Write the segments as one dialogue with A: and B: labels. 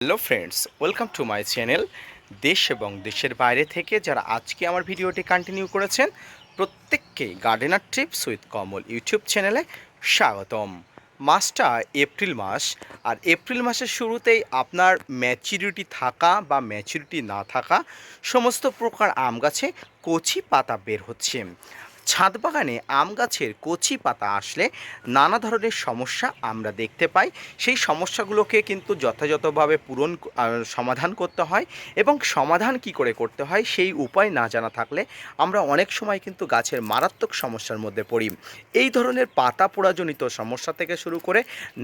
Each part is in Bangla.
A: Hello friends, welcome to my channel. দেশ এবং দেশের বাইরে থেকে যারা আজকে আমার ভিডিওটি কন্টিনিউ করেছেন প্রত্যেককে gardener TRIPS with Kamal YouTube চ্যানেলে স্বাগতম। মাসটা এপ্রিল মাস, আর এপ্রিল মাসের শুরুতেই আপনার ম্যাচুরিটি থাকা বা ম্যাচুরিটি না থাকা সমস্ত প্রকার আম গাছে কচি পাতা বের হচ্ছে। ছাদ বাগানে আম গাছের কচি পাতা আসলে নানা ধরনের সমস্যা আমরা দেখতে পাই। সেই সমস্যাগুলোকে কিন্তু যথাযথভাবে সমাধান করতে হয়, এবং সমাধান কি করে করতে হয় সেই উপায় না জানা থাকলে আমরা অনেক সময় কিন্তু গাছের মারাত্মক সমস্যার মধ্যে পড়ি। এই ধরনের পাতা পোড়াজনিত সমস্যা থেকে শুরু করে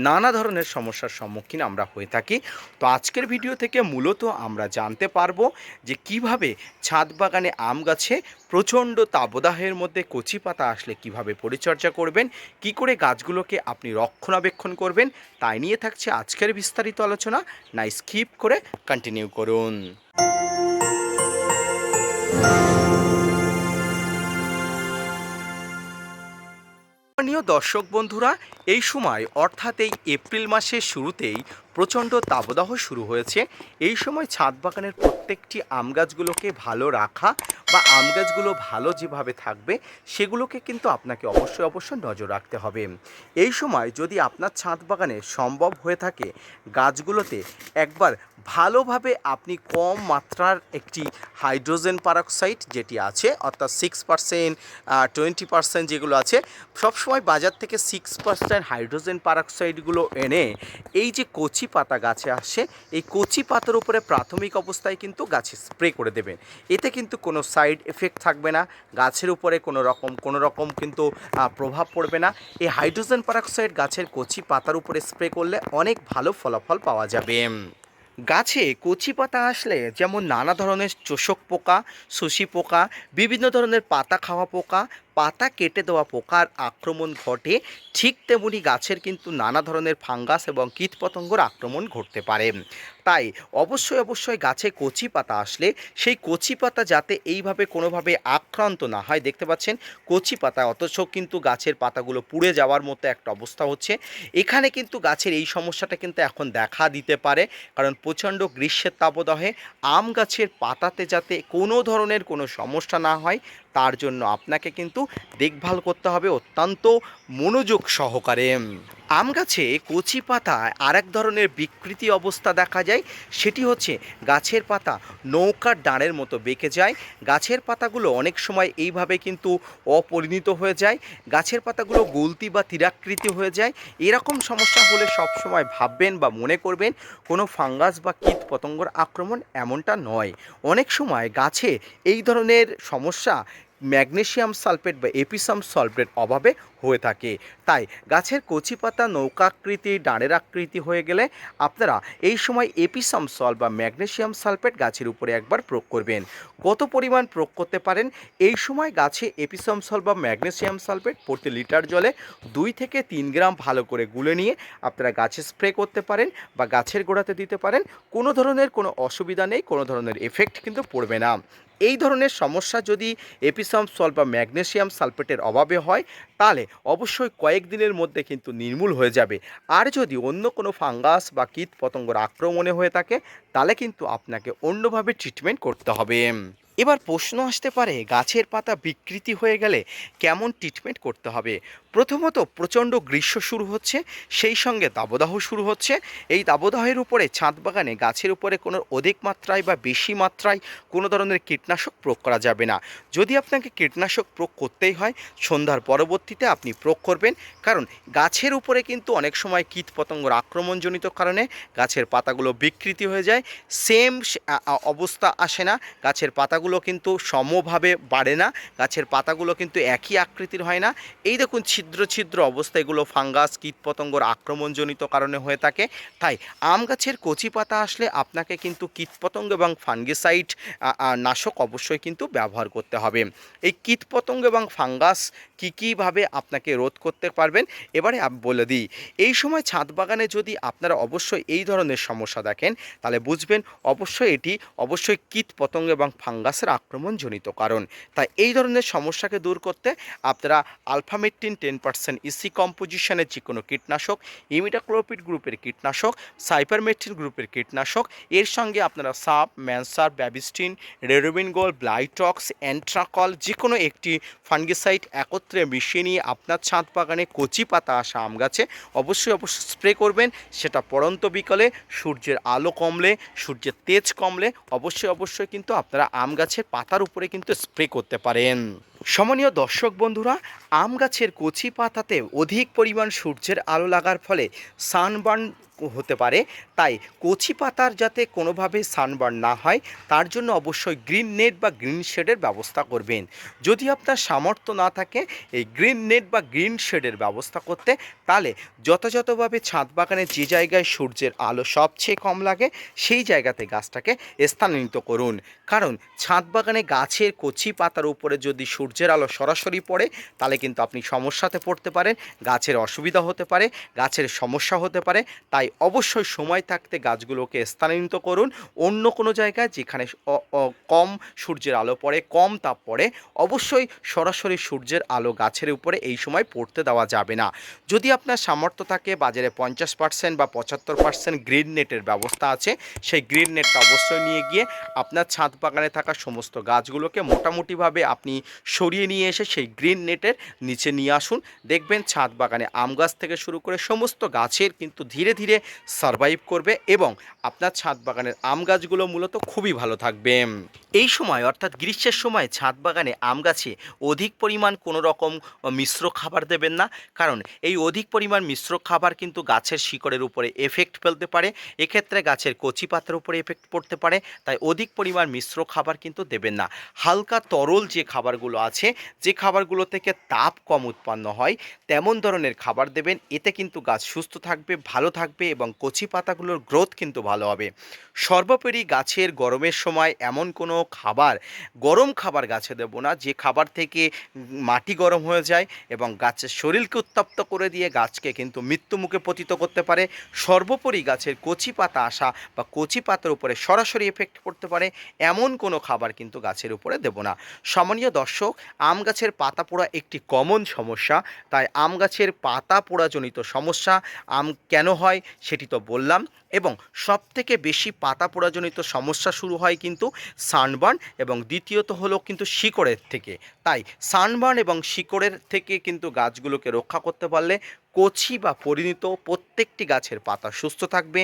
A: নানা ধরনের সমস্যার সম্মুখীন আমরা হয়ে থাকি। তো আজকের ভিডিও থেকে মূলত আমরা জানতে পারবো যে কিভাবে ছাদ বাগানে আম গাছে প্রচণ্ড তাপদাহের মধ্যে কচি পাতা আসলে কিভাবে পরিচর্যা করবেন, কি করে গাছগুলোকে আপনি রক্ষণাবেক্ষণ করবেন, তাই নিয়ে থাকছে আজকের বিস্তারিত আলোচনা। না স্কিপ করে কন্টিনিউ করুন। প্রিয় দর্শক বন্ধুরা, এই সময় অর্থাৎ এই এপ্রিল মাসের শুরুতেই প্রচণ্ড তাপদাহ শুরু হয়েছে। এই সময় ছাদ বাগানের প্রত্যেকটি আম গাছগুলোকে ভালো রাখা বা আম গাছগুলো ভালো যেভাবে থাকবে সেগুলোকে কিন্তু আপনাকে অবশ্যই নজর রাখতে হবে। এই সময় যদি আপনার ছাদ বাগানে সম্ভব হয়ে থাকে গাছগুলোতে একবার ভালোভাবে আপনি কম মাত্রার একটি হাইড্রোজেন পারক্সাইড যেটি আছে অর্থাৎ 6%, 20% যেগুলো আছে, সবসময় বাজার থেকে 6% হাইড্রোজেন পারক্সাইডগুলো এনে এই যে কচি পাতা গাছে আসে এই কচি পাতার উপরে প্রাথমিক অবস্থায় কিন্তু গাছে স্প্রে করে দেবেন। এতে কিন্তু কোনো সাইড এফেক্ট থাকবে না, গাছের উপরে কোনো রকম কিন্তু প্রভাব পড়বে না। এই হাইড্রোজেন পারক্সাইড গাছের কচি পাতার উপরে স্প্রে করলে অনেক ভালো ফলাফল পাওয়া যাবে। গাছে কচি পাতা আসলে যেমন নানা ধরনের চোষক পোকা, শোষী পোকা, বিভিন্ন ধরনের পাতা খাওয়া পোকা, পাতা কেটে দেওয়া পোকার আক্রমণ ঘটে, ঠিক তেমনি গাছের কিন্তু নানা ধরনের ফাঙ্গাস এবং কীটপতঙ্গর আক্রমণ ঘটতে পারে। তাই অবশ্যই গাছে কচি পাতা আসলে সেই কচি পাতা যাতে এইভাবে কোনোভাবে আক্রান্ত না হয়। দেখতে পাচ্ছেন কচি পাতা, অথচ কিন্তু গাছের পাতাগুলো পুড়ে যাওয়ার মতো একটা অবস্থা হচ্ছে। এখানে কিন্তু গাছের এই সমস্যাটা কিন্তু এখন দেখা দিতে পারে, কারণ প্রচণ্ড গ্রীষ্মের তাপদাহে আম গাছের পাতাতে যাতে কোনো ধরনের কোনো সমস্যা না হয় তার জন্য আপনাকে কিন্তু দেখভাল করতে হবে অত্যন্ত মনোযোগ সহকারে। আম গাছে কচি পাতায় আরেক ধরনের বিকৃতি অবস্থা দেখা যায়, সেটি হচ্ছে গাছের পাতা নৌকার ডাঁড়ের মতো বেঁকে যায়। গাছের পাতাগুলো অনেক সময় এইভাবে কিন্তু অপরিণত হয়ে যায়, গাছের পাতাগুলো গলতি বা তিরাকৃতি হয়ে যায়। এরকম সমস্যা হলে সবসময় ভাববেন বা মনে করবেন কোনো ফাঙ্গাস বা কীট পতঙ্গর আক্রমণ, এমনটা নয়। অনেক সময় গাছে এই ধরনের সমস্যা ম্যাগনেসিয়াম সালফেট বা এপিসাম সলভেট অভাবে হয়ে থাকে। তাই গাছের কচি পাতা নৌকাকৃতি ডাঁড়ের আকৃতি হয়ে গেলে আপনারা এই সময় এপিসাম সল বা ম্যাগনেসিয়াম সালফেট গাছের উপরে একবার প্রয়োগ করবেন। কত পরিমাণ প্রয়োগ করতে পারেন? এই সময় গাছে এপিসাম সল বা ম্যাগনেসিয়াম সালফেট প্রতি লিটার জলে 2 থেকে 3 গ্রাম ভালো করে গুলে নিয়ে আপনারা গাছে স্প্রে করতে পারেন বা গাছের গোড়াতে দিতে পারেন। কোনো ধরনের কোনো অসুবিধা নেই, কোনো ধরনের এফেক্ট কিন্তু পড়বে না। এই ধরনের সমস্যা যদি এপিসাম সল বা ম্যাগনেসিয়াম সালফেটের অভাবে হয় তাহলে অবশ্যই কয়েকদিনের মধ্যে কিন্তু নির্মূল হয়ে যাবে। আর যদি অন্য কোনো ফাঙ্গাস বা কীট পতঙ্গর আক্রমণে হয়ে থাকে তাহলে কিন্তু আপনাকে অন্যভাবে ট্রিটমেন্ট করতে হবে। এবার প্রশ্ন আসতে পারে গাছের পাতা বিকৃতি হয়ে গেলে কেমন ট্রিটমেন্ট করতে হবে। প্রথমত প্রচণ্ড গ্রীষ্ম শুরু হচ্ছে, সেই সঙ্গে দাবদাহ শুরু হচ্ছে। এই দাবদাহের উপরে ছাদ বাগানে গাছের উপরে কোনো অধিক মাত্রায় বা বেশি মাত্রায় কোনো ধরনের কীটনাশক প্রয়োগ করা যাবে না। যদি আপনাকে কীটনাশক প্রয়োগ করতেই হয় সন্ধ্যার পরবর্তীতে আপনি প্রয়োগ করবেন, কারণ গাছের উপরে কিন্তু অনেক সময় কীটপতঙ্গর আক্রমণজনিত কারণে গাছের পাতাগুলো বিকৃতি হয়ে যায়, সেম অবস্থা আসে না, গাছের পাতাগুলো কিন্তু সমভাবে বাড়ে না, গাছের পাতাগুলো কিন্তু একই আকৃতির হয় না। এই দেখুন ছিদ্র ছিদ্র অবস্থা, এগুলো ফাঙ্গাস কীটপতঙ্গর আক্রমণজনিত কারণে হয়ে থাকে। তাই আম গাছের কচি পাতা আসলে আপনাকে কিন্তু কীটপতঙ্গ এবং ফাঙ্গিসাইড নাশক অবশ্যই কিন্তু ব্যবহার করতে হবে। এই কীটপতঙ্গ এবং ফাঙ্গাস কীভাবে আপনাকে রোধ করতে পারবেন এবারে বলে দিই। এই সময় ছাদ বাগানে যদি আপনারা অবশ্যই এই ধরনের সমস্যা দেখেন তাহলে বুঝবেন অবশ্যই এটি কীটপতঙ্গ এবং ফাঙ্গাস ভাইরাসের আক্রমণজনিত কারণ। তাই এই ধরনের সমস্যাকে দূর করতে আপনারা আলফামেট্রিন 10% ইসি কম্পোজিশনের যে কোনো কীটনাশক, ইমিডাক্লোপিড গ্রুপের কীটনাশক, সাইপারমেথ্রিন গ্রুপের কীটনাশক, এর সঙ্গে আপনারা সাপ, ম্যানসার, ব্যাবিস্টিন, রেডোবিনগোল, ব্লাইটক্স, অ্যান্ট্রাকল যে কোনো একটি ফাঙ্গিসাইড একত্রে মিশিয়ে নিয়ে আপনার ছাদ বাগানে কচি পাতা আসা আম গাছে অবশ্যই স্প্রে করবেন। সেটা পড়ন্ত বিকালে সূর্যের আলো কমলে, সূর্যের তেজ কমলে অবশ্যই কিন্তু আপনারা আম গাছের পাতার উপরে কিন্তু স্প্রে করতে পারেন। সম্মানীয় দর্শক বন্ধুরা, আম গাছের কচি পাতাতে অধিক পরিমাণ সূর্যের আলো লাগার ফলে সানবার্ন হতে পারে। তাই কচি পাতার যাতে কোনোভাবে সানবার্ন না হয় তার জন্য অবশ্যই গ্রিন নেট বা গ্রিন শেডের ব্যবস্থা করবেন। যদি আপনার সামর্থ্য না থাকে এই গ্রিন নেট বা গ্রিন শেডের ব্যবস্থা করতে, তাহলে যথাযথভাবে ছাদ বাগানে যে জায়গায় সূর্যের আলো সবচেয়ে কম লাগে সেই জায়গাতে গাছটাকে স্থানান্তরিত করুন। কারণ ছাদ বাগানে গাছের কচি পাতার উপরে যদি সূর্যের আলো সরাসরি পড়ে তাহলে কিন্তু আপনি সমস্যাতে পড়তে পারেন, গাছের অসুবিধা হতে পারে, গাছের সমস্যা হতে পারে। তাই অবশ্যই সময় থাকতে গাছগুলোকে স্থানান্তরিত করুন অন্য কোনো জায়গায় যেখানে কম সূর্যের আলো পড়ে, কম তাপ পড়ে। অবশ্যই সরাসরি সূর্যের আলো গাছের উপরে এই সময় পড়তে দেওয়া যাবে না। যদি আপনার সামর্থ্য থাকে বাজারে 50% বা 75% গ্রিন নেটের ব্যবস্থা আছে, সেই গ্রিন নেটটা অবশ্যই নিয়ে গিয়ে আপনার ছাদ বাগানে থাকা সমস্ত গাছগুলোকে মোটামুটিভাবে আপনি সরিয়ে নিয়ে এসে সেই গ্রিন নেটের নিচে নিয়ে আসুন। দেখবেন ছাদ বাগানে আম গাছ থেকে শুরু করে সমস্ত গাছের কিন্তু ধীরে ধীরে সারভাইভ করবে এবং আপনার ছাদ বাগানের আম গাছগুলো মূলত খুবই ভালো থাকবে। এই সময় অর্থাৎ গ্রীষ্মের সময় ছাদ বাগানে আম গাছে অধিক পরিমাণ কোনো রকম মিশ্র খাবার দেবেন না। কারণ এই অধিক পরিমাণ মিশ্র খাবার কিন্তু গাছের শিকড়ের উপরে এফেক্ট ফেলতে পারে, এক্ষেত্রে গাছের কচি পাতার উপরে এফেক্ট পড়তে পারে। তাই অধিক পরিমাণ মিশ্র খাবার কিন্তু দেবেন না। হালকা তরল যে খাবারগুলো আছে, যে খাবারগুলো থেকে তাপ কম উৎপন্ন হয় তেমন ধরনের খাবার দেবেন। এতে কিন্তু গাছ সুস্থ থাকবে, ভালো থাকবে এবং কচি পাতাগুলোর গ্রোথ কিন্তু ভালো হবে। সর্বোপরি গাছের গরমের সময় এমন কোনো খাবার, গরম খাবার গাছে দেব না যে খাবার থেকে মাটি গরম হয়ে যায় এবং গাছের শরীরকে উত্তপ্ত করে দিয়ে গাছকে কিন্তু মৃত্যুমুখে পতিত করতে পারে। সর্বোপরি গাছের কচি পাতা আসা বা কচি পাতার উপরে সরাসরি এফেক্ট পড়তে পারে এমন কোনো খাবার কিন্তু গাছের উপরে দেব না। সম্মানীয় দর্শক, আম গাছের পাতা পোড়া একটি কমন সমস্যা। তাই আম গাছের পাতা পোড়াজনিত সমস্যা আম কেন হয় সেটি তো বললাম, এবং সবথেকে বেশি পাতা পোড়াজনিত সমস্যা শুরু হয় কিন্তু সানবার্ন এবং দ্বিতীয়ত হলো কিন্তু শিকড়ের থেকে। তাই সানবার্ন এবং শিকড়ের থেকে কিন্তু গাছগুলোকে রক্ষা করতে পারলে কচি বা পরিণত প্রত্যেকটি গাছের পাতা সুস্থ থাকবে,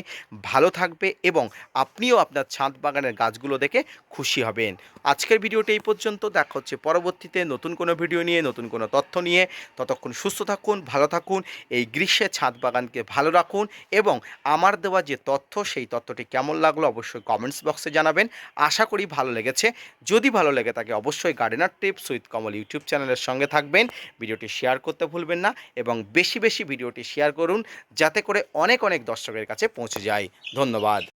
A: ভালো থাকবে এবং আপনিও আপনার ছাদ বাগানের গাছগুলো দেখে খুশি হবেন। আজকের ভিডিওটি এই পর্যন্ত, দেখা হচ্ছে পরবর্তীতে নতুন কোনো ভিডিও নিয়ে, নতুন কোনো তথ্য নিয়ে। ততক্ষণ সুস্থ থাকুন, ভালো থাকুন, এই গ্রীষ্মে ছাদ বাগানকে ভালো রাখুন এবং আমার দেওয়া যে তথ্য সেই তথ্যটি কেমন লাগলো অবশ্যই কমেন্টস বক্সে জানাবেন। আশা করি ভালো লেগেছে। যদি ভালো লেগে থাকে অবশ্যই gardener tips with Kamal YouTube চ্যানেলের সঙ্গে থাকবেন। ভিডিওটি শেয়ার করতে ভুলবেন না এবং বেশি বেশি ভিডিওটি শেয়ার করুন যাতে করে অনেক দর্শকের কাছে পৌঁছে যায়। ধন্যবাদ।